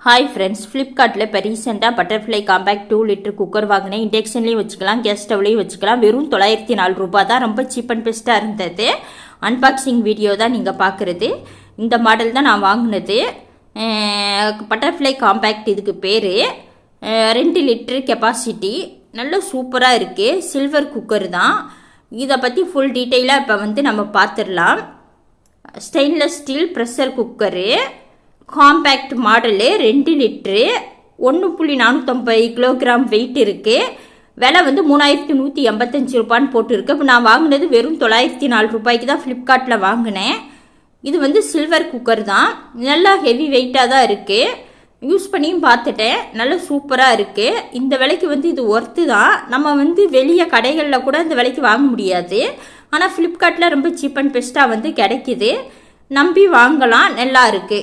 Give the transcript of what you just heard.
Hi friends, ஃப்ளிப்கார்ட்டில் இப்போ ரீசெண்டாக பட்டர்ஃப்ளை காம்பேக்ட் 2 லிட்டர் குக்கர் வாங்கினேன். இண்டக்ஷன்லேயும் வச்சுக்கலாம், கேஸ் ஸ்டவ்லேயும் வச்சுக்கலாம். வெறும் 904 ரூபா தான். ரொம்ப சீப் அண்ட் பெஸ்ட்டாக இருந்தது. அன்பாக்சிங் வீடியோ தான் நீங்கள் பார்க்குறது. இந்த மாடல் தான் நான் வாங்கினது. பட்டர்ஃப்ளை காம்பேக்ட் இதுக்கு பேர். 2 லிட்டர் கெப்பாசிட்டி. நல்ல சூப்பராக இருக்குது. சில்வர் குக்கர் தான். இதை பற்றி ஃபுல் டீட்டெயிலாக இப்போ நம்ம பார்த்துடலாம். Stainless steel pressure cooker, compact model, 2 litre, 1.450 kilogram wait இருக்குது. விலை 3185 ரூபான்னு போட்டுருக்கு. இப்போ நான் வாங்கினது வெறும் 904 ரூபாய்க்கு தான் ஃப்ளிப்கார்ட்டில் வாங்கினேன். இது சில்வர் குக்கர் தான். நல்லா ஹெவி வெயிட்டாக தான் இருக்குது. யூஸ் பண்ணியும் பார்த்துட்டேன். நல்லா சூப்பராக இருக்குது. இந்த விலைக்கு இது ஒர்த்து தான். நம்ம வெளியே கடைகளில் கூட இந்த விலைக்கு வாங்க முடியாது. ஆனால் ஃப்ளிப்கார்ட்டில் ரொம்ப சீப் அண்ட் பெஸ்ட்டாக கிடைக்குது. நம்பி வாங்கலாம். நல்லா இருக்குது.